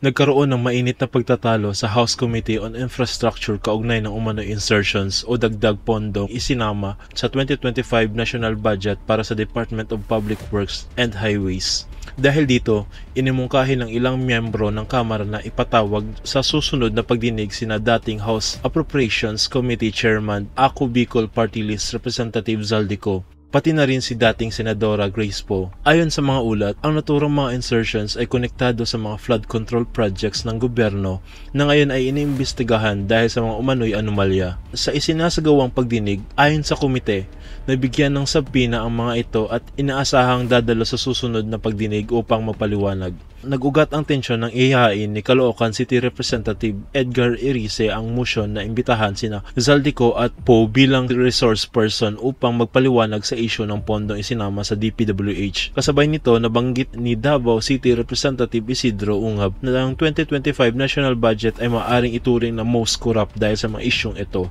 Nagkaroon ng mainit na pagtatalo sa House Committee on Infrastructure kaugnay ng umano'y insertions o dagdag pondong isinama sa 2025 National Budget para sa Department of Public Works and Highways. Dahil dito, inimungkahi ng ilang miyembro ng Kamara na ipatawag sa susunod na pagdinig sina dating House Appropriations Committee Chairman Ako Bicol Party List Representative Zaldico, pati na rin si dating Senadora Grace Poe. Ayon sa mga ulat, ang naturang mga insertions ay konektado sa mga flood control projects ng gobyerno na ngayon ay iniimbestigahan dahil sa mga umano'y anomalya. Sa isinasagawang pagdinig, ayon sa komite, nabigyan ng sabpina ang mga ito at inaasahang dadalo sa susunod na pagdinig upang mapaliwanag. Nag-ugat ang tensyon ng ihain ni Caloocan City Representative Edgar Erice ang motion na imbitahan sina Zaldico at Poe bilang resource person upang magpaliwanag sa isyu ng pondong isinama sa DPWH. Kasabay nito, nabanggit ni Davao City Representative Isidro Ungab na ang 2025 national budget ay maaaring ituring na most corrupt dahil sa mga isyong ito.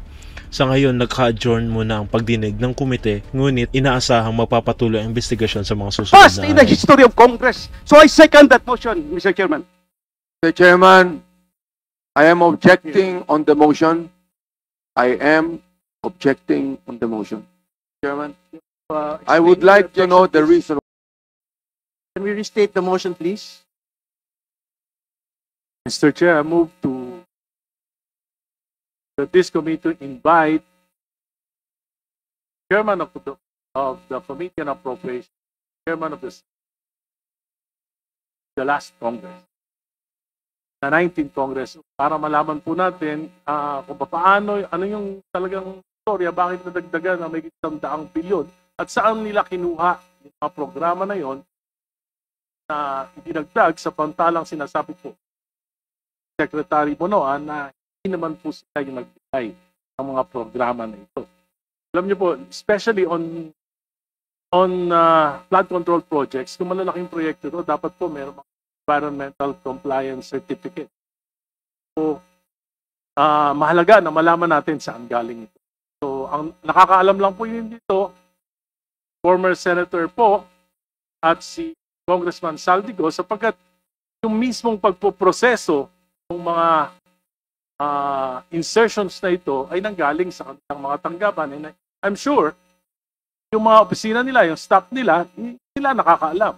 Sa ngayon, nagka-adjourn muna ang pagdinig ng komite, ngunit inaasahang mapapatuloy ang investigasyon sa mga susunod na First in the history of Congress. So I second that motion, Mr. Chairman. Mr. Chairman, I am objecting on the motion. I am objecting on the motion. Chairman, I would like to know the reason. Can we restate the motion, please? Mr. Chair, I move to that this committee invite chairman of the Committee on Appropriations, chairman of the last Congress, the 19th Congress, para malaman po natin kung paano, ano yung talagang storya, bakit nadagdagan na may 100 bilyon at saan nila kinuha yung mga programa na yon na idinagdag sa pantalang sinasabi po Secretary Bonoan na hindi naman po sila yung nagbigay ng mga programa na ito. Alam niyo po, especially on flood control projects, kung malalaking proyekto ito, dapat po mayroong environmental compliance certificate. So, mahalaga na malaman natin saan galing ito. So, ang nakakaalam lang po yun dito, former Senator po at si Congressman Zaldico, sapagkat yung mismong pagpoproseso ng mga insertions na ito ay nanggaling sa kanilang mga tanggapan. And I'm sure, yung mga opisina nila, yung staff nila, sila nakakaalam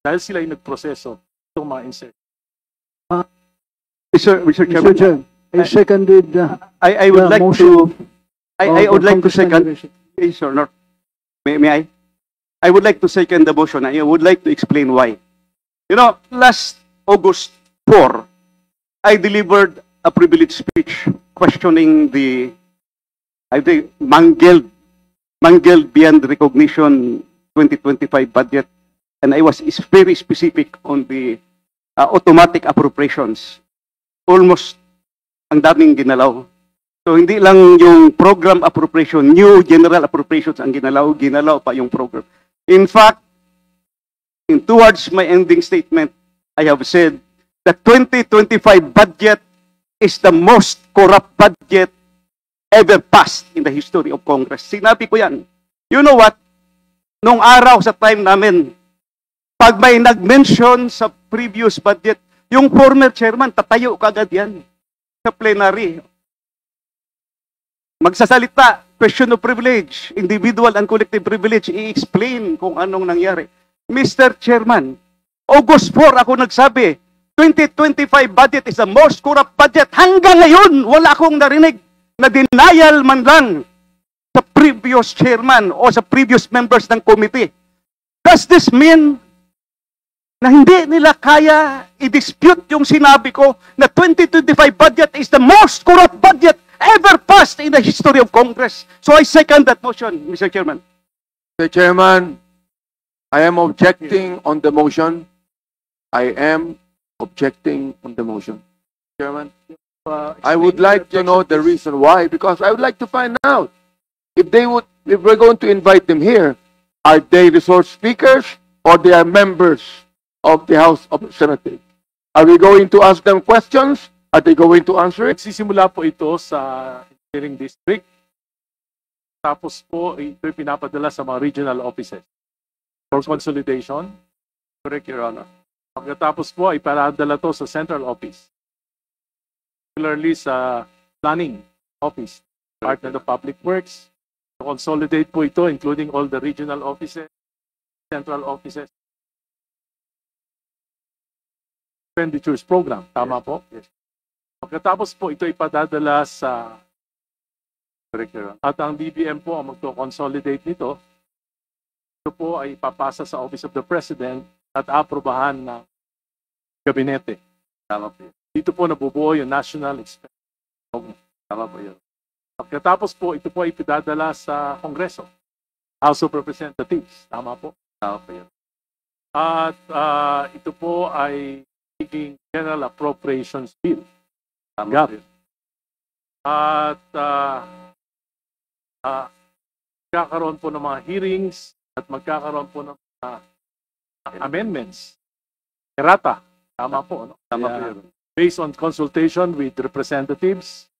dahil sila yung nagproseso itong mga insertions. Mr. Chairman, I seconded I would like motion to I would like to second. Yes, or not? May I? I would like to second the motion. I would like to explain why. You know, last August 4, I delivered a privileged speech questioning the, I think, mangled beyond recognition 2025 budget, and I was very specific on the automatic appropriations. Almost ang daming ginalaw. So hindi lang yung program appropriation, new general appropriations ang ginalaw pa yung program. In fact, towards my ending statement, I have said that 2025 budget is the most corrupt budget ever passed in the history of Congress. Sinabi ko yan. You know what? Nung araw sa time namin, pag may nag-mention sa previous budget, yung former chairman, tatayo kagad yan sa plenary. Magsasalita, question of privilege, individual and collective privilege, i-explain kung anong nangyari. Mr. Chairman, August 4 ako nagsabi, 2025 budget is the most corrupt budget. Hanggang ngayon, wala akong narinig na denial man lang sa previous chairman o sa previous members ng committee. Does this mean na hindi nila kaya i-dispute yung sinabi ko na 2025 budget is the most corrupt budget ever passed in the history of Congress? So I second that motion, Mr. Chairman. Mr. Chairman, I am objecting on the motion. I am objecting on the motion. Chairman, I would like to know the reason why, because I would like to find out if we're going to invite them here, are they resource speakers or they are members of the House of Representatives? Are we going to ask them questions? Are they going to answer it? Nagsisimula po ito sa engineering district. Tapos po, ito'y pinapadala sa mga regional offices for consolidation. Correct, Your Honor. Pagkatapos po, iparadala to sa central office. Particularly sa planning office, Department of Public Works. Consolidate po ito, including all the regional offices, central offices. Expenditures program, tama po? Yes. Pagkatapos po, ito ipadadala sa at ang DBM po ang magko-consolidate nito. Ito po ay ipapasa sa Office of the President at aprobahan ng gabinete. Tama po yun. Dito po nabubuo yung National Expenditure Program. Tama po yun. Pagkatapos po, ito po ay ipidadala sa Kongreso, House of Representatives. Tama po? Tama po yun. At ito po ay magiging General Appropriations Bill. Tama GAP. po yun. At magkakaroon po ng mga hearings at magkakaroon po ng mga amendments. Errata. Tama po. No? Tama po Kaya, yun. based on consultation with representatives,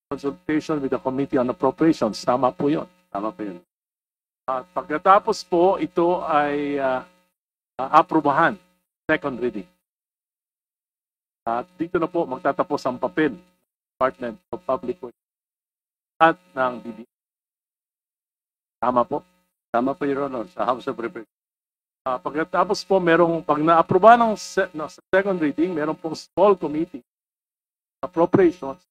consultation with the Committee on Appropriations. Tama po yun. Tama po yun. At pagkatapos po, ito ay aprubahan, second reading. At dito na po magtatapos ang papel ng Department of Public Works at ng DBM. Tama po. Tama po, Your Honor, sa House of Representatives. Pagkatapos po, pag na-aproba ng second reading, meron pong small committee appropriations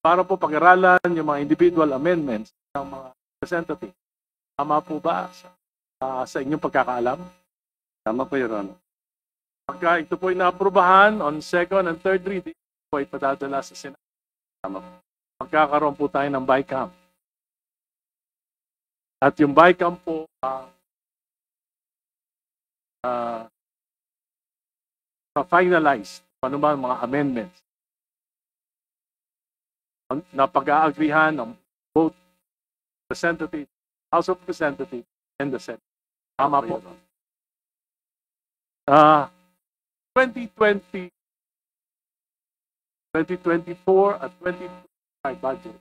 para po pag-aralan yung mga individual amendments ng mga representative. Tama po ba sa inyong pagkakaalam? Tama po, Your Honor. Pagka ito po ay na-aprobahan on second and third reading, ito po ay padadala sa Senado. Tama po. Magkakaroon po tayo ng BICAM. At yung BICAM po, pa-finalize ano ba mga amendments na pag-aagrihan ng both Representative, House of Representatives and the Senate. Tama po. 2020, 2024 at 2025 budget.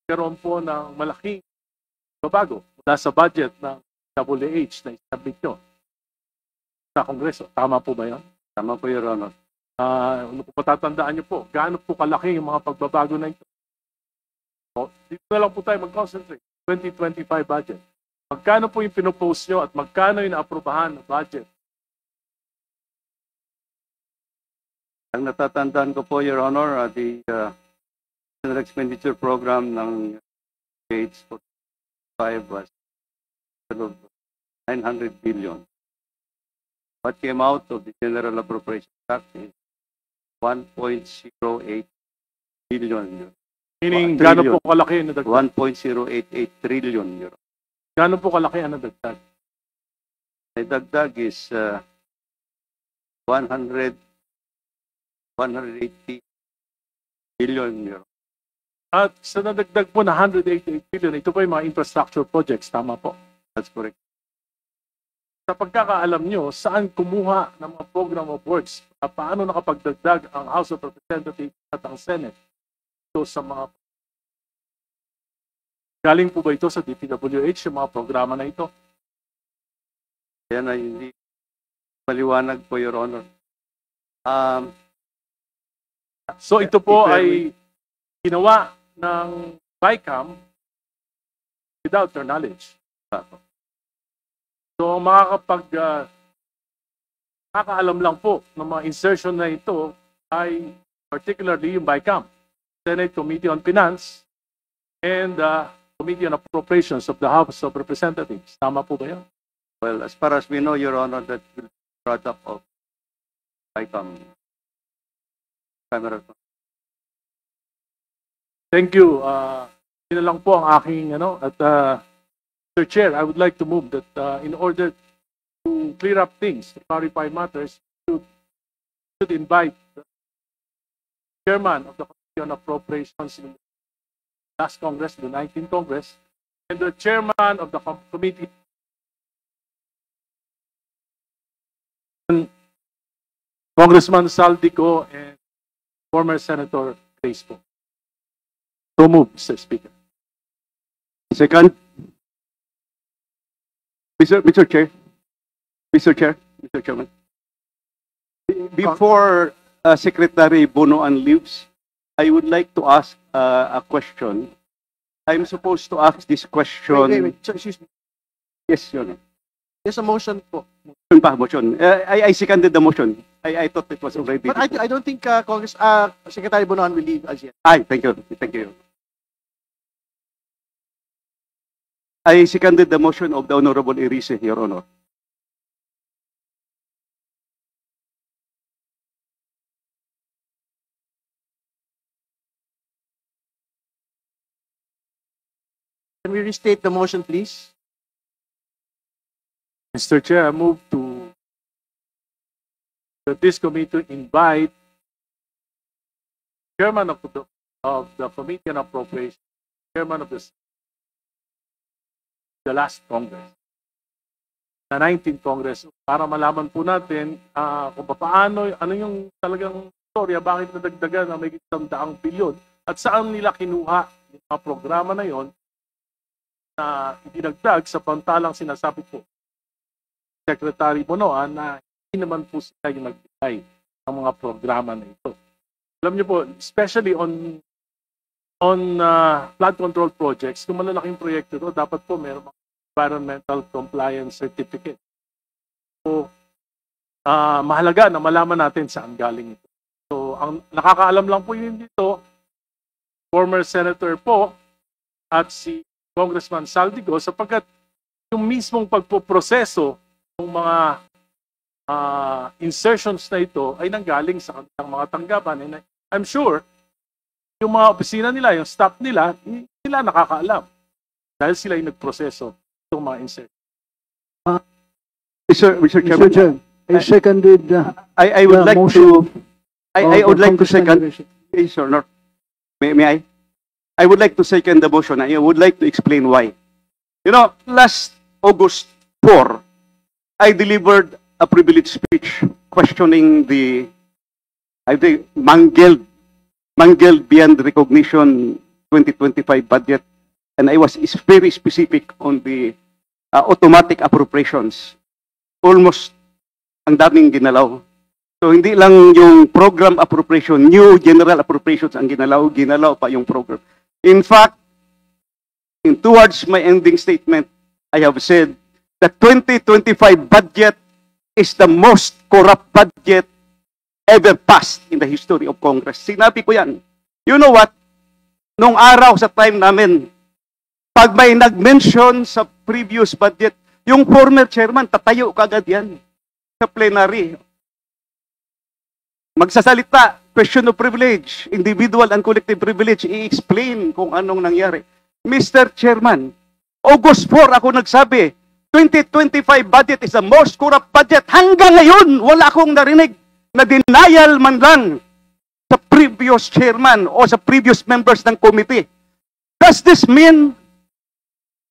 Karoon po ng malaking babago mula sa budget ng WH na isabit nyo sa Kongreso. Tama po ba yun? Tama po, Your Honor. Ano po patatandaan nyo po? Gaano po kalaki yung mga pagbabago na ito? So, dito na lang po tayo mag-concentrate. 2025 budget. Magkano po yung pinopose nyo at magkano yung naaprubahan na budget? Ang natatandaan ko po, Your Honor, the General Expenditure Program ng PH 45 was 900 billion. What came out of the General Appropriation Act is 1.08 billion. Meaning, gaano po kalaki yung nadagdag? 1.088 trillion euro. Gaano po kalaki ang nadagdag? The dagdag is 180 billion euro. At sa nadagdag po na 188 billion, ito po yung mga infrastructure projects. Tama po. That's correct. Sa pagkakaalam nyo, saan kumuha ng mga program of works at paano nakapagdagdag ang House of Representatives at ang Senate ito sa mga galing po ba ito sa DPWH, yung mga programa na ito? Yan ay hindi maliwanag po, Your Honor. So ito po ay ginawa ng BICAM without their knowledge. So makakaalam lang po ng mga insertion na ito ay particularly yung BICAM, Senate Committee on Finance, and Committee on Appropriations of the House of Representatives. Tama po ba yan? Well, as far as we know, Your Honor, that will be a product of BICAM. Thank you. Yun na lang po ang aking at Mr. Chair, I would like to move that in order to clear up things, to clarify matters, should invite the chairman of the Committee on Appropriations in the last Congress, the 19th Congress, and the chairman of the committee, Congressman Saldico, and former Senator Crespo. So moved, Mr. Speaker. Second, Mr. Chair, Mr. Chairman. Before Secretary Bonoan leaves, I would like to ask a question. I'm supposed to ask this question. Wait. So, excuse me. Yes, Your Honor. There's a motion po. Motion. I seconded the motion. I thought it was already. But I don't think Secretary Bonoan will leave as yet. Thank you. Thank you. I seconded the motion of the Honorable Erice, Your Honor. Can we restate the motion, please? Mr. Chair, I move to that this committee invite chairman of the Committee on Appropriations, chairman of the last Congress, the 19th Congress, para malaman po natin kung paano, ano yung talagang storya, bakit nadagdagan na may 100 bilyon at saan nila kinuha yung mga programa na yon na idinagdag sa pantalang sinasabi po Secretary Bonoan na hindi naman po sila yung nagbigay ng mga programa na ito. Alam niyo po, especially on flood control projects, kung malalaking proyekto ito, dapat po mayroong mga environmental compliance certificate. So, mahalaga na malaman natin saan galing ito. So, ang nakakaalam lang po yun dito, former senator po at si Congressman Saldigo, sapagkat yung mismong pagpoproseso ng mga insertions na ito ay nanggaling sa kanilang mga tanggapan. And I'm sure, yung mga opisina nila, yung staff nila, sila nakakaalam. Dahil sila yung nagproseso itong mga insertions. Mr. Chairman, I seconded I would the like motion to. I would like to Congressman second. Yes, or not? May I? I would like to second the motion. I would like to explain why. You know, last August 4, I delivered a privileged speech questioning the, I think, mangled beyond recognition 2025 budget, and I was very specific on the automatic appropriations. Almost ang daming ginalaw. So hindi lang yung program appropriation, new general appropriations ang ginalaw pa yung program. In fact, towards my ending statement, I have said the 2025 budget is the most corrupt budget ever passed in the history of Congress. Sinabi ko yan. You know what? Nung araw sa time namin, pag may nag-mention sa previous budget, yung former chairman, tatayo kagad yan sa plenary. Magsasalita, question of privilege, individual and collective privilege, i-explain kung anong nangyari. Mr. Chairman, August 4 ako nagsabi, 2025 budget is the most corrupt budget. Hanggang ngayon, wala akong narinig na denial man lang sa previous chairman o sa previous members ng committee. Does this mean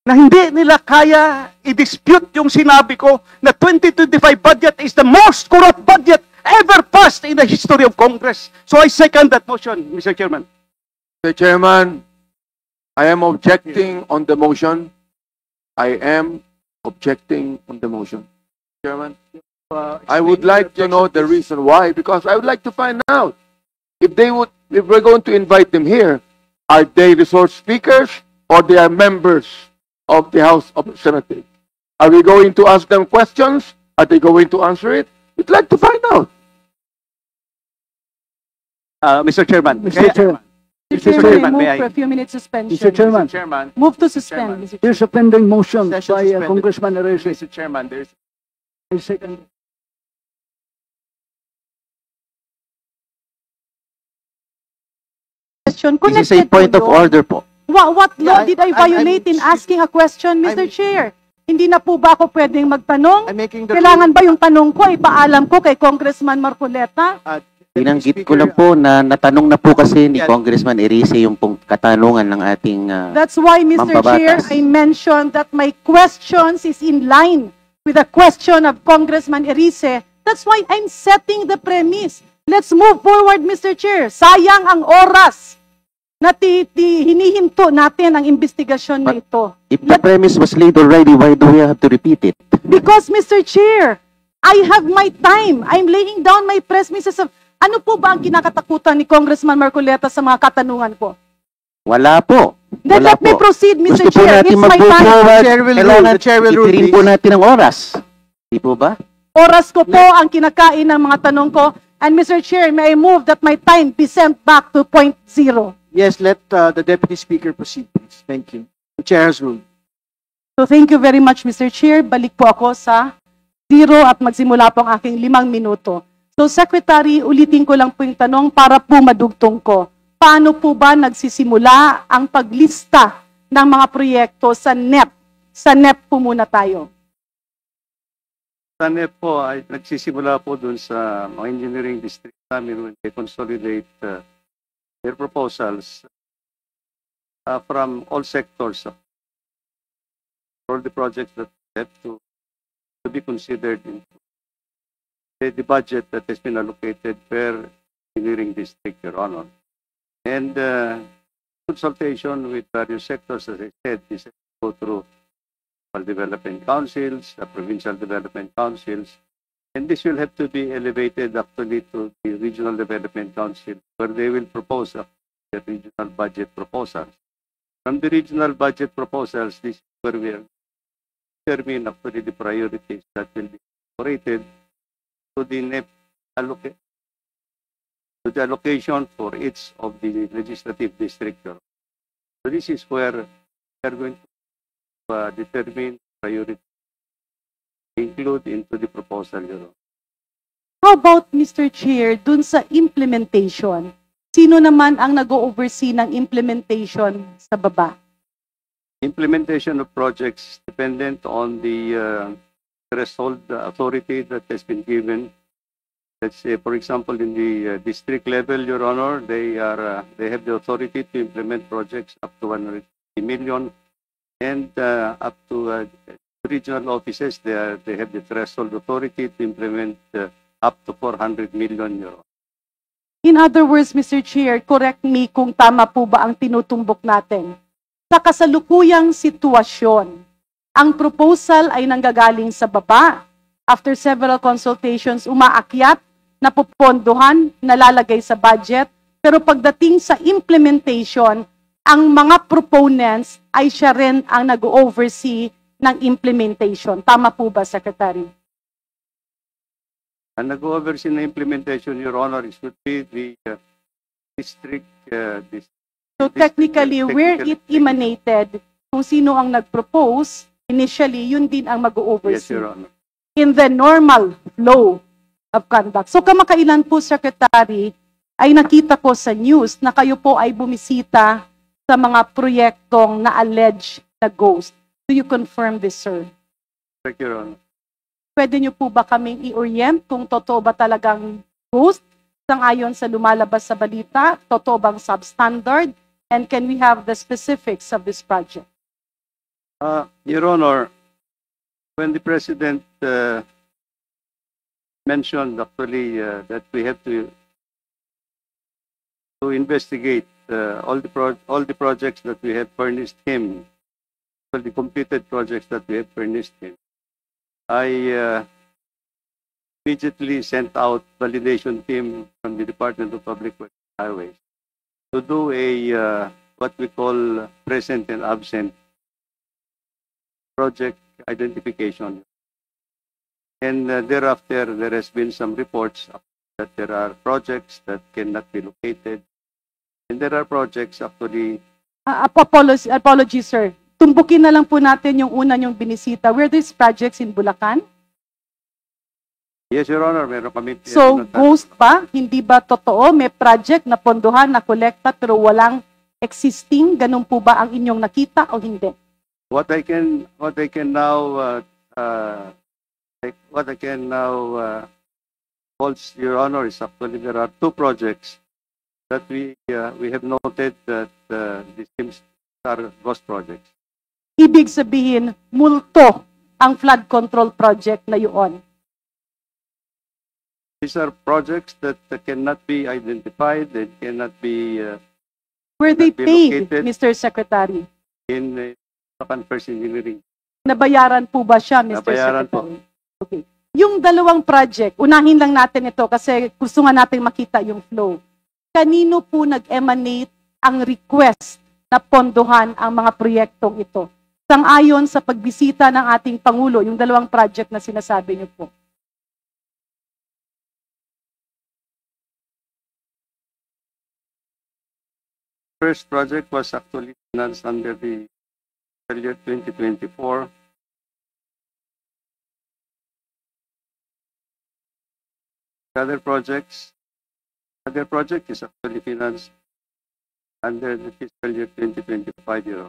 na hindi nila kaya i-dispute yung sinabi ko na 2025 budget is the most corrupt budget ever passed in the history of Congress? So I second that motion, Mr. Chairman. Mr. Chairman, I am objecting on the motion. I am objecting on the motion. Chairman, I would like to know the reason why, because I would like to find out if we're going to invite them here, are they resource speakers or they are members of the House of Representatives? Are we going to ask them questions? Are they going to answer it? We'd like to find out. Mr. Chairman. Mr. Chairman, Mr. Chairman, Chairman, move may I? for a few minutes suspension. Mr. Chairman, Chairman. Move to suspend, Mr. Chairman. there's a pending motion by Session suspended. Congressman Erese. Mr. Chairman, there's I second. Question This is a connected point to of law. order po. What law Yeah, did I violate in asking a question, Mr. Chair? Hindi na po ba ako pwedeng magtanong? I'm making the Kailangan ba yung tanong ko ipaalam ko kay Congressman Marcoleta? Binanggit ko lang po na natanong na po kasi ni Congressman Erice yung pong katanungan ng ating That's why, Mr. Chair, Mambabatas. I mentioned that my questions is in line with the question of Congressman Erice. That's why I'm setting the premise. Let's move forward, Mr. Chair. Sayang ang oras na hinihinto natin ang investigasyon na ito. if the premise was laid already, why do we have to repeat it? Because, Mr. Chair, I have my time. I'm laying down my premises of ano po ba ang kinakatakutan ni Congressman Marcoleta sa mga katanungan ko? Wala po. Then Wala let me po. proceed, Mr. Gusto po Chair. natin It's my mag-move time. forward. Chair will rule. Kailangan The chair will rule, itirin po please. natin ang oras. Di po ba? Oras ko po ang kinakain ng mga tanong ko. And Mr. Chair, may I move that my time be sent back to point zero? Yes, let the Deputy Speaker proceed, please. Thank you. The chair has ruled. So thank you very much, Mr. Chair. Balik po ako sa zero at magsimula po ang aking 5 minuto. So Secretary, ulitin ko lang po yung tanong para po madugtong ko. Paano po ba nagsisimula ang paglista ng mga proyekto sa NEP? Sa NEP po muna tayo. Sa NEP po ay nagsisimula po dun sa mga engineering district namin when they consolidate their proposals from all sectors, all the projects that have to be considered in the budget that has been allocated per engineering district, Your Honor. And consultation with various sectors, as I said, this has to go through development councils, provincial development councils, and this will have to be elevated actually to the regional development council, where they will propose the regional budget proposals. From the regional budget proposals, this is where we are determine actually the priorities that will be incorporated to the NEP to the allocation for each of the legislative districts. So this is where we are going to determine priority include into the proposal, Your Honor. How about, Mr. Chair, dun sa implementation? Sino naman ang nag-oversee ng implementation sa baba? Implementation of projects dependent on the threshold authority that has been given. Let's say, for example, in the district level, Your Honor, they have the authority to implement projects up to 150 million, and up to regional offices, they have the threshold authority to implement up to 400 million, Your Honor. In other words, Mr. Chair, correct me kung tama po ba ang tinutumbok natin. Sa kasalukuyang sitwasyon, ang proposal ay nanggagaling sa baba. After several consultations, umaakyat, napupondohan, nalalagay sa budget. Pero pagdating sa implementation, ang mga proponents ay siya rin ang nag-oversee ng implementation. Tama po ba, Secretary? Ang nag-oversee ng implementation, Your Honor, is would be the district. So technically, where it emanated, kung sino ang nag-propose, initially, yun din ang Yes, mag-oversee. Your Honor. In the normal flow of conduct. So kamakailan po, Secretary, ay nakita ko sa news na kayo po ay bumisita sa mga proyektong na-allege na ghost. Do you confirm this, sir? Correct, Your Honor. Pwede niyo po ba kaming i-orient kung totoo ba talagang ghost? Sangayon sa lumalabas sa balita, totoo bang substandard? And can we have the specifics of this project? Your Honor, when the President mentioned actually that we have to investigate all the projects that we have furnished him, all the completed projects that we have furnished him, I immediately sent out validation team from the Department of Public Works and Highways to do a what we call present and absent project identification. And thereafter, there has been some reports that there are projects that cannot be located. And there are projects actually. Apologies, sir. Tumbukin na lang po natin yung una yung binisita. Were these projects in Bulacan? Yes, Your Honor, meron kami. So, ghost ba? Hindi ba totoo? May project na pondohan, na kolekta, pero walang existing? Ganun po ba ang inyong nakita o hindi? What I can now hold, Your Honor, is actually there are two projects that we have noted that these things are ghost projects. Ibig sabihin, multo ang flood control project na yun. These are projects that cannot be identified, that cannot be Were they be paid, located. Mr. Secretary? in Bulacan First Engineering. Nabayaran po ba siya, Mr. Nabayaran po. Secretary? Okay. Yung dalawang project, unahin lang natin ito kasi gusto nga natin makita yung flow. Kanino po nag-emanate ang request na pondohan ang mga proyektong ito? Sang-ayon sa pagbisita ng ating Pangulo, yung dalawang project na sinasabi niyo po. First project was actually financed under the year 2024. Other project is actually financed under the fiscal year 2025 year.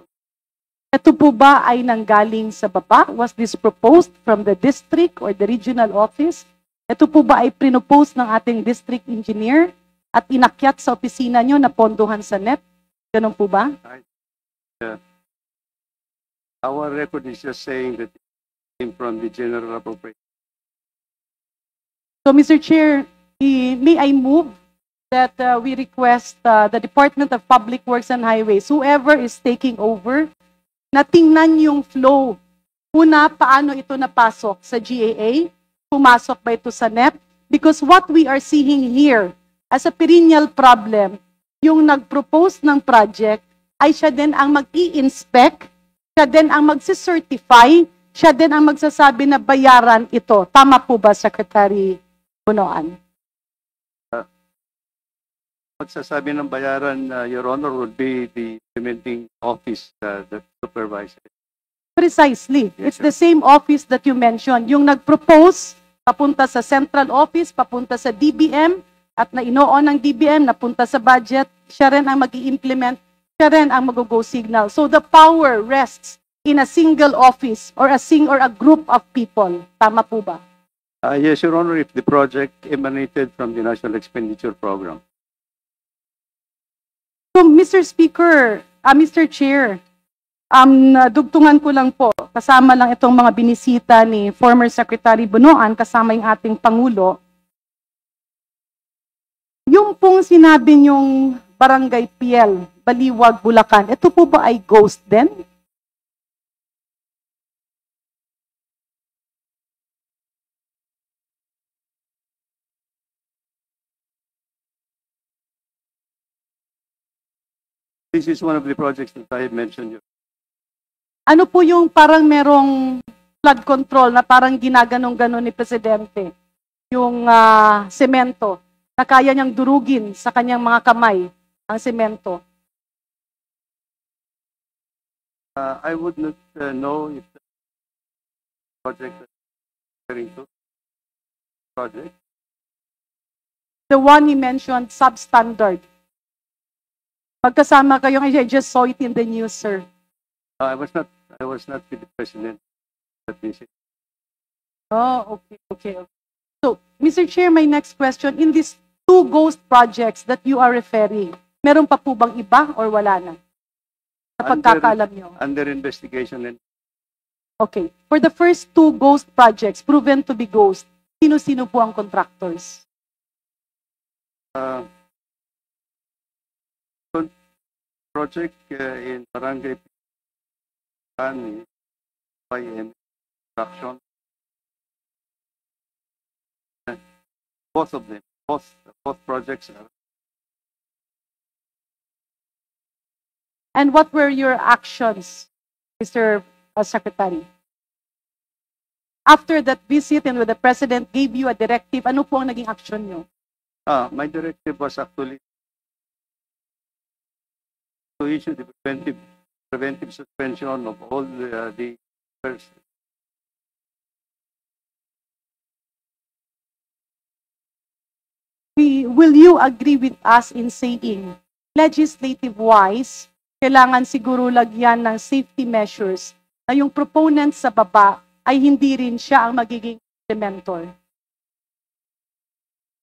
Ito po ba ay nanggaling sa baba? Was this proposed from the district or the regional office? Ito po ba ay pinopose ng ating district engineer at inakyat sa opisina nyo na pondohan sa NEP? Ganun po ba? Our record is just saying that it came from the general appropriation. So, Mr. Chair, may I move that we request the Department of Public Works and Highways, whoever is taking over, na tingnan yung flow. Una, paano ito napasok sa GAA? Pumasok ba ito sa NEP? Because what we are seeing here as a perennial problem, yung nag-propose ng project ay siya din ang mag-i-inspect, siya din ang magsicertify, siya din ang magsasabi na bayaran ito. Tama po ba, Secretary Bunoan? Magsasabi ng bayaran, Your Honor, would be the implementing office that supervises. Precisely. Yes, It's the same office that you mentioned. Yung nag-propose, papunta sa central office, papunta sa DBM, at na inoon ng DBM, napunta sa budget, siya rin ang mag-i-implement, siya rin ang mag-go signal. So the power rests in a single office or a group of people. Tama po ba? Yes, Your Honor, if the project emanated from the National Expenditure Program. So, Mr. Speaker, Mr. Chair, dugtungan ko lang po, kasama lang itong mga binisita ni former Secretary Bunoan, kasama yung ating Pangulo. Yung pong sinabi niyong Barangay Piel, Baliwag, Bulacan, ito po ba ay ghost din? This is one of the projects that I have mentioned. Ano po yung parang merong flood control na parang ginaganong-ganon ni Presidente? Yung semento na kaya niyang durugin sa kanyang mga kamay ang semento. I would not know if the project that you're referring to project. The one he mentioned, substandard. Magkasama kayo, I just saw it in the news, sir. I was not with the President at this. Oh, okay. So, Mr. Chair, my next question, in these two ghost projects that you are referring, meron pa po bang iba or wala na? Sa pagkakaalam nyo. Under investigation. And Okay. For the first two ghost projects, proven to be ghost, sino-sino po ang contractors? project in Barangay Pilan by construction. Both of them, both projects are. And what were your actions, Mr. Secretary? After that visit and when the President gave you a directive, ano po ang naging action nyo? My directive was actually to issue the preventive suspension of all the first. Will you agree with us in saying, legislative-wise, kailangan siguro lagyan ng safety measures na yung proponent sa baba ay hindi rin siya ang magiging implementer?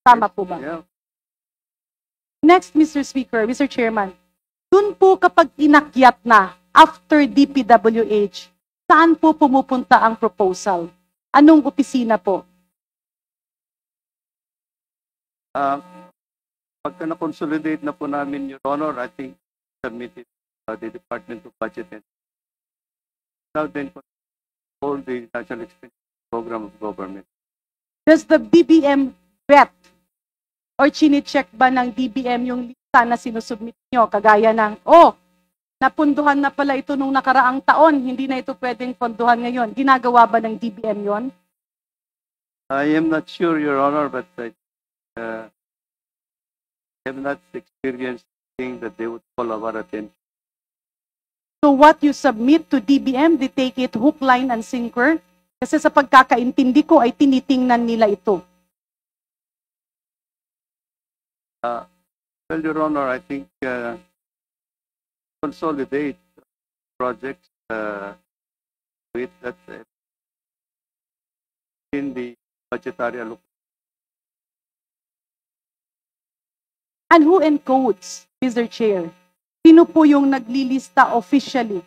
Tama po ba? Yeah. Next, Mr. Speaker, Mr. Chairman, dun po kapag inakyat na after DPWH, saan po pumupunta ang proposal? Anong opisina po? Pagka na-consolidate na po namin, Your Honor, I think submitted the Department of Budget and now then all the National Expenditure Program of Government. Does the DBM vet or chine-check ba ng DBM yung lista na sinusubmit nyo? Kagaya ng, napunduhan na pala ito nung nakaraang taon, hindi na ito pwedeng ponduhan ngayon. Ginagawa ba ng DBM yon? I am not sure, Your Honor, but I have not experienced thing that they would call our attention. So what you submit to DBM, they take it hook, line, and sinker? Kasi sa pagkakaintindi ko ay tinitingnan nila ito. Well, Your Honor, I think consolidate projects with that in the budgetary allocation. And who encodes, Mr. Chair? Sino po yung naglilista officially?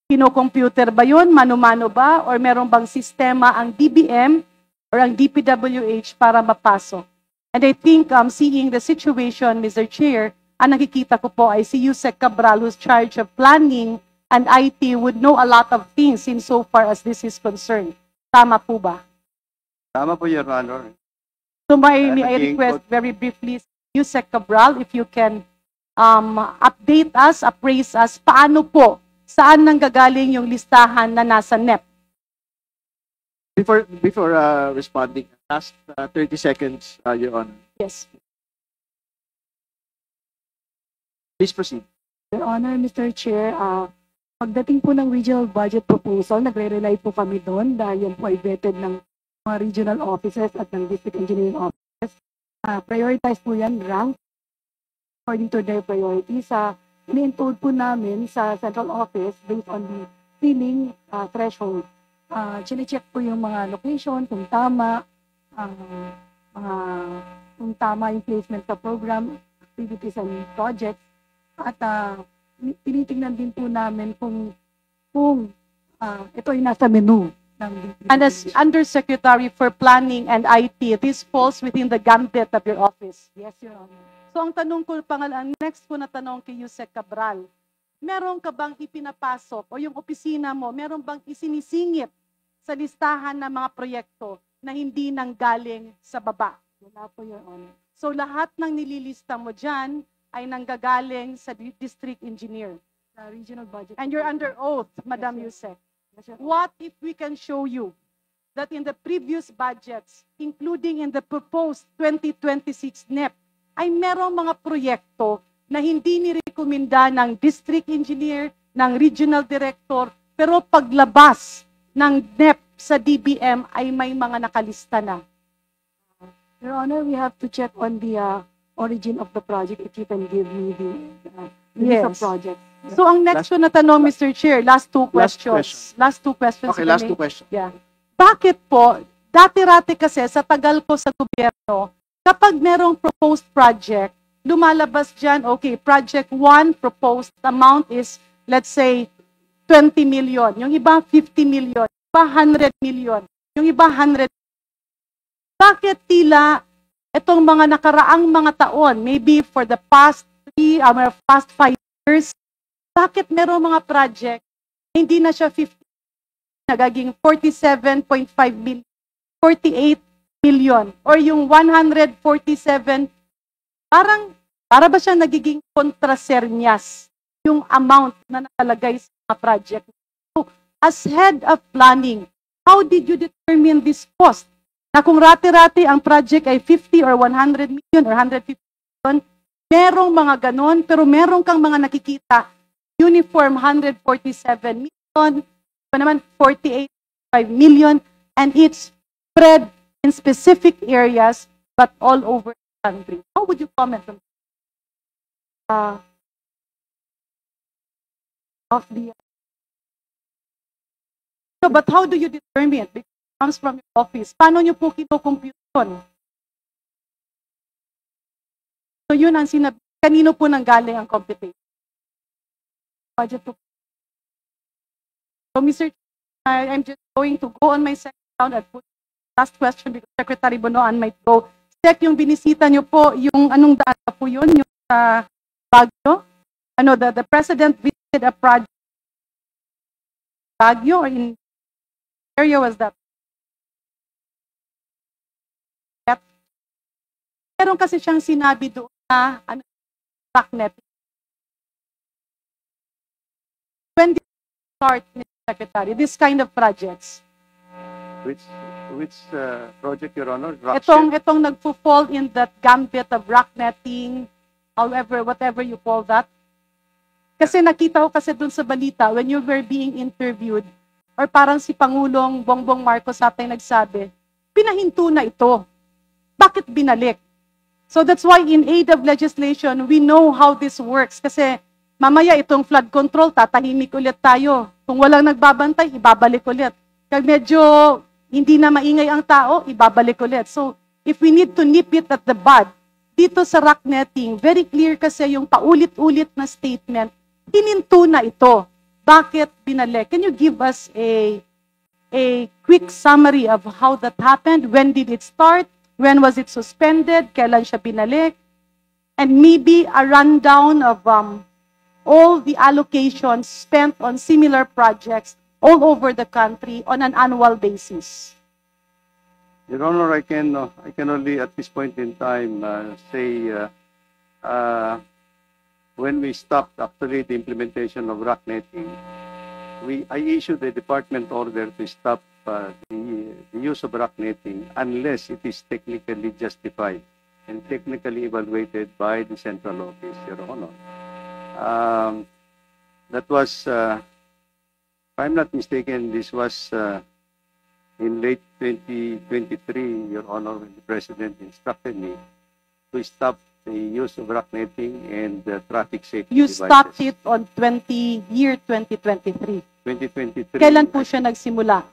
Kino-computer ba yun? Mano-mano ba? Or meron bang sistema ang DBM or ang DPWH para mapasok? And I think seeing the situation, Mr. Chair, ang nakikita ko po ay si Yusek Cabral, who's charge of planning and IT, would know a lot of things in so far as this is concerned. Tama po ba? Tama po, Your Honor. So may I request very briefly, Yusek Cabral, if you can update us, appraise us, paano po, saan nanggagaling yung listahan na nasa NEP? Before responding, last 30 seconds, Your Honor. Yes. Please proceed. Your Honor, Mr. Chair, pagdating po ng regional budget proposal, nagre-rely po kami doon dahil yan po ay vetted ng mga regional offices at ng district engineering offices. Prioritize po yan, rank, according to their priorities. Ini-encode po namin sa central office based on the ceiling threshold. Chine-check po yung mga location, kung tama, kung tama yung placement sa program, activities and projects. At tinitingnan din po namin kung ito ay nasa menu. And as Undersecretary for Planning and IT, this falls within the gambit of your office. Yes, Your Honor. So ang tanong ko, ang next ko na tanong kay Yusek Cabral, meron ka bang ipinapasok o yung opisina mo, meron bang isinisingit sa listahan ng mga proyekto na hindi nanggaling sa baba? Wala po, Your Honor. So lahat ng nililista mo dyan ay nanggagaling sa district engineer. Regional budget. And you're under oath, Madam Yusek. Yes, Your Honor. What if we can show you that in the previous budgets, including in the proposed 2026 NEP, ay merong mga proyekto na hindi nirekomenda ng district engineer, ng regional director, pero paglabas ng NEP sa DBM ay may mga nakalista na. Your Honor, we have to check on the origin of the project if you can give me the list of Yes. projects. So ang next ko na tanong, Mr. Chair, last two questions. Last two questions. Okay, last kami. 2 questions. Yeah. Bakit po, dati-rati kasi sa tagal ko sa gobyerno, kapag merong proposed project, lumalabas dyan, okay, project 1 proposed amount is, let's say, 20 million. Yung iba, 50 million. Yung iba, 100 million. Yung iba, 100. Bakit tila itong mga nakaraang mga taon, maybe for the past 5 years, bakit merong mga project, hindi na siya 50, nagaging 47.5 million, 48 million, or yung 147, para ba siya nagiging kontrasernyas yung amount na nakalagay sa mga project? So, as head of planning, how did you determine this cost? Na kung rati-rati ang project ay 50 or 100 million or 150 million, merong mga ganon, pero merong kang mga nakikita, uniform 147 million, pa naman 48.5 million, and it's spread in specific areas, but all over the country. How would you comment on of the... So, but how do you determine it? Because it comes from your office. Paano nyo po kino-compute yun? So, yun ang sinabi. Kanino po nanggaling ang computation? Budget po. So, Mr. I'm just going to go on my second round and put last question because Secretary Bonoan might go. Check yung binisita nyo po, yung anong daan pa po yun, yung sa Baguio. The President visited a project Baguio, or in area was that? meron kasi siyang sinabi doon na rocknet. When did it start, Mr. Secretary, this kind of projects? Which project, Your Honor? Rockshed? Itong nagfo-fall in that gambit of rocknetting, however, whatever you call that. Kasi nakita ko kasi dun sa balita, when you were being interviewed, or parang si Pangulong Bongbong Marcos atay nagsabi, pinahinto na ito. Bakit binalik? So that's why in aid of legislation, we know how this works. Kasi mamaya itong flood control, tatahimik ulit tayo. Kung walang nagbabantay, ibabalik ulit. Kag medyo hindi na maingay ang tao, ibabalik ulit. So if we need to nip it at the bud, dito sa rocknetting, very clear kasi yung paulit-ulit na statement, hininto na ito. Bakit binalik? Can you give us a quick summary of how that happened? When did it start? When was it suspended? Kailan siya binalik? And maybe a rundown of all the allocations spent on similar projects all over the country on an annual basis. Your Honor, I can only at this point in time say when we stopped actually the implementation of rocknetting, I issued a department order to stop the use of rocknetting unless it is technically justified and technically evaluated by the central office, Your Honor. That was, if I'm not mistaken, this was in late 2023, Your Honor, when the President instructed me to stop the use of rocknetting and traffic safety You devices. stopped it on 2023. 2023. Kailan po siya nagsimula,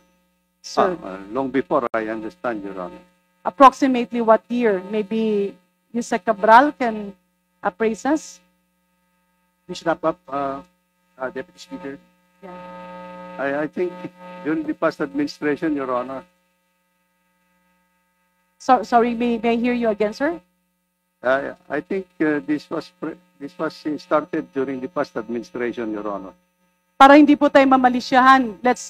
sir? Long before, I understand, Your Honor. Approximately what year? Maybe Yusek Cabral can appraise us? Please wrap up, Deputy Speaker. Yeah. I think during the past administration, Your Honor. Sorry, may I hear you again, sir? I think this was started during the past administration, Your Honor. Para hindi po tayo mamalisyahan, let's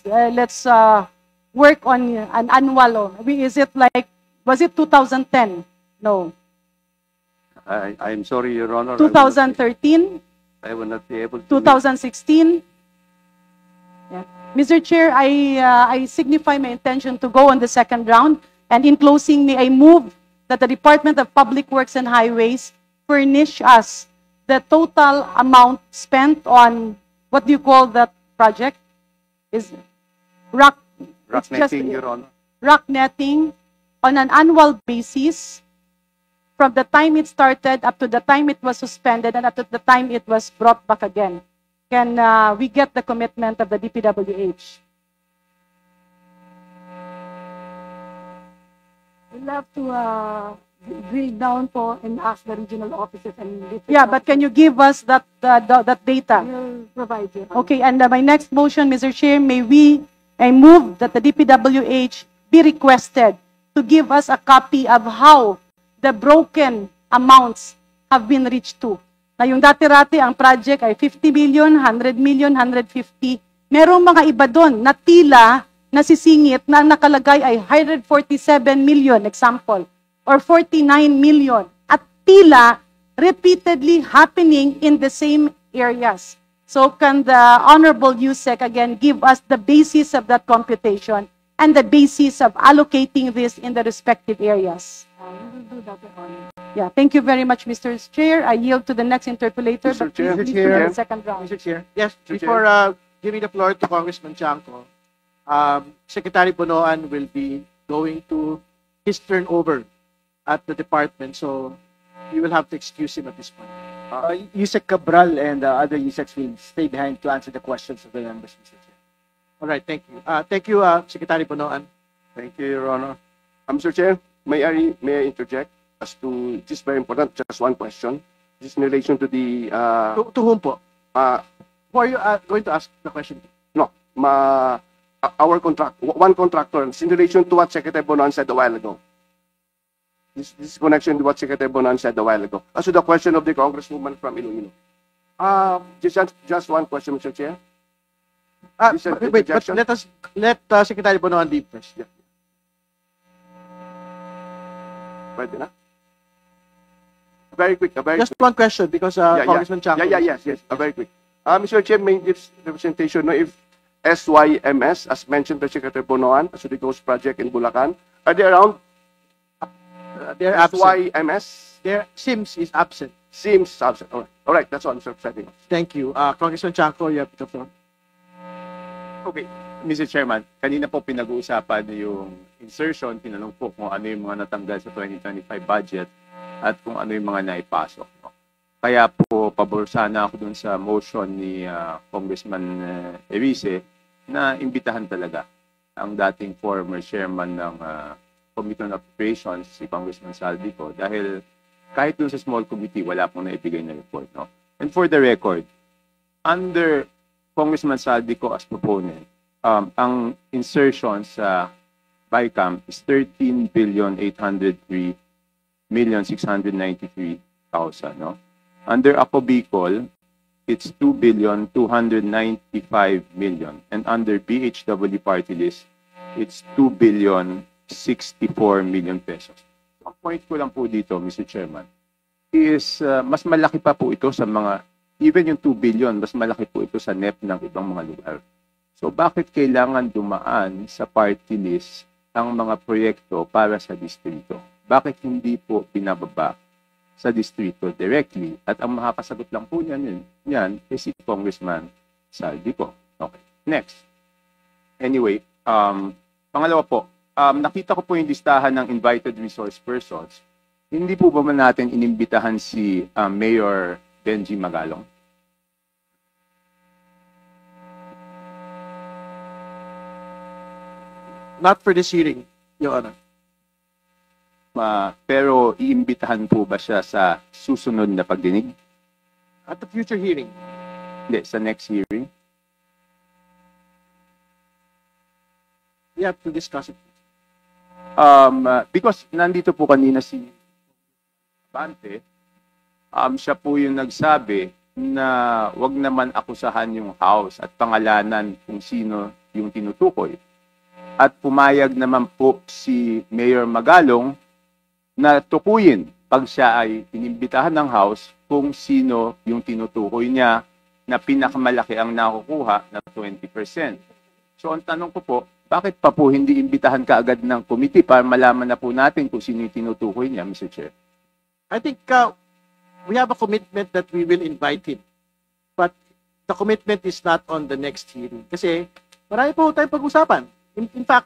work on an annual. Is it like, was it 2010? No. I'm sorry, Your Honor. 2013? I will not be able to. 2016? Yeah. Mr. Chair, I signify my intention to go on the second round. And in closing, may I move that the Department of Public Works and Highways furnish us the total amount spent on, what do you call that project? Is Rocknetting, Your Honor. rocknetting on an annual basis from the time it started up to the time it was suspended and up to the time it was brought back again. Can we get the commitment of the DPWH? We'll have to drill down po and ask the regional offices and district Yeah, but can you give us that data? We'll provide you. Okay, and my next motion, Mr. Chair, I move that the DPWH be requested to give us a copy of how the broken amounts have been reached to. Na yung dati-rati ang project ay 50 million, 100 million, 150. Merong mga iba doon na tila nasisingit na ang nakalagay ay 147 million, example, or 49 million. At tila repeatedly happening in the same areas. So can the Honorable Yusek again give us the basis of that computation and the basis of allocating this in the respective areas? We will do that, Your Honor. Yeah, thank you very much, Mr. Chair. I yield to the next interpolator, Mr. but Chair. please Mr. Chair. do the second round. Mr. Chair. Yes, Mr. before giving the floor to Congressman Chanco, Secretary Bonoan will be going to his turnover at the department, so you will have to excuse him at this point. Yusek Cabral and other Yuseks will stay behind to answer the questions of the members, Mr. Chair. All right, thank you. Thank you, Secretary Bonoan. Thank you, Your Honor. Mr. Chair, may I interject as to this very important, just one question. This in relation to the To whom po? uh, Who are you going to ask the question to? our one contractor, it's in relation to what Secretary Bonan said a while ago. This connection to what Secretary Bonan said a while ago. As to the question of the congresswoman from Iloilo. Just one question, Mr. Chair. You said Wait, but interjection? let Secretary Bonoan leave first. Pwede na? very quick. Just one question because Congressman Chanco. Yes. Very quick. Mr. Chair, may this representation know if SYMS, as mentioned by Secretary Bonoan, as the Ghost Project in Bulacan, are they around? They're absent. SYMS? Their SIMS is absent. SIMS is absent. All right. That's all, Mr. President. Thank you. Congressman Chanco, you have the floor. Okay, Mr. Chairman, kanina po pinag-uusapan yung insertion, tinanong po kung ano yung mga natanggal sa 2025 budget at kung ano yung mga naipasok. No? Kaya po, pabor sana ako dun sa motion ni Congressman Erice na imbitahan talaga ang dating former chairman ng Committee on Appropriations, si Congressman Saldico, dahil kahit dun sa small committee, wala pong naibigay na report. No? And for the record, under Congressman Saldico as proponent, ang insertion sa BICAM is 13,803,693,000. No? Under Ako Bicol, it's 2,295,000,000. And under BHW party list, it's 2,064,000,000 pesos. Ang point ko lang po dito, Mr. Chairman, is mas malaki pa po ito sa mga, even yung 2 billion, mas malaki po ito sa NEP ng ibang mga lugar. So bakit kailangan dumaan sa party list ang mga proyekto para sa distrito? Bakit hindi po pinababa sa distrito directly? At ang makakasagot lang po niyan is si Congressman Saldico. Okay, next. Anyway, pangalawa po, nakita ko po yung listahan ng invited resource persons. Hindi po ba man natin inimbitahan si Mayor Benji Magalong? Not for this hearing, Your Honor. Pero iimbitahan po ba siya sa susunod na pagdinig? At the future hearing? Hindi, sa next hearing? We have to discuss it. Because nandito po kanina si Bante, siya po yung nagsabi na wag naman akusahan yung House at pangalanan kung sino yung tinutukoy. At pumayag naman po si Mayor Magalong na tukuyin pag siya ay inimbitahan ng House kung sino yung tinutukoy niya na pinakamalaki ang nakukuha na 20%. So ang tanong ko po, bakit pa po hindi imbitahan kaagad ng committee para malaman na po natin kung sino yung tinutukoy niya, Mr. Chair? I think we have a commitment that we will invite him. But the commitment is not on the next hearing. Kasi marami po tayong pag-usapan. In fact,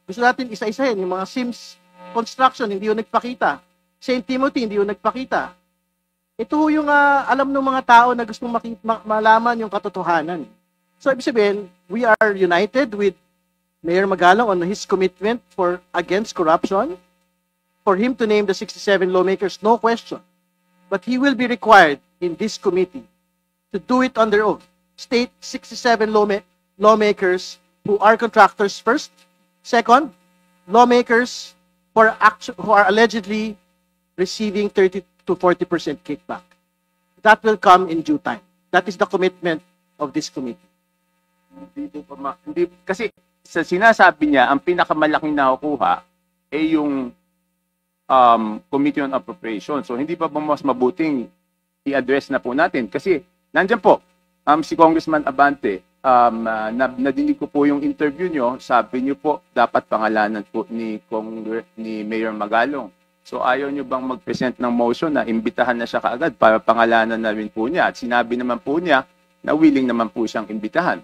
gusto natin isa-isahin yung mga SIMS construction, hindi yung nagpakita. St. Timothy, hindi yung nagpakita. Ito yung alam ng mga tao na gusto malaman yung katotohanan. So, ibig sabihin, we are united with Mayor Magalong on his commitment against corruption, for him to name the 67 lawmakers, no question. But he will be required in this committee to do it on their own. State 67 lawmakers who are contractors first. Second, lawmakers who are allegedly receiving 30 to 40% kickback. That will come in due time. That is the commitment of this committee. Kasi sa sinasabi niya, ang pinakamalaking nakukuha ay yung Committee on Appropriations. So hindi pa ba mas mabuting i-address na po natin? Kasi nandiyan po, si Congressman Abante, nadinig ko po yung interview nyo, sabi nyo po, dapat pangalanan po ni Mayor Magalong. So ayaw nyo bang mag-present ng motion na imbitahan na siya kaagad para pangalanan na rin po niya? At sinabi naman po niya na willing naman po siyang imbitahan.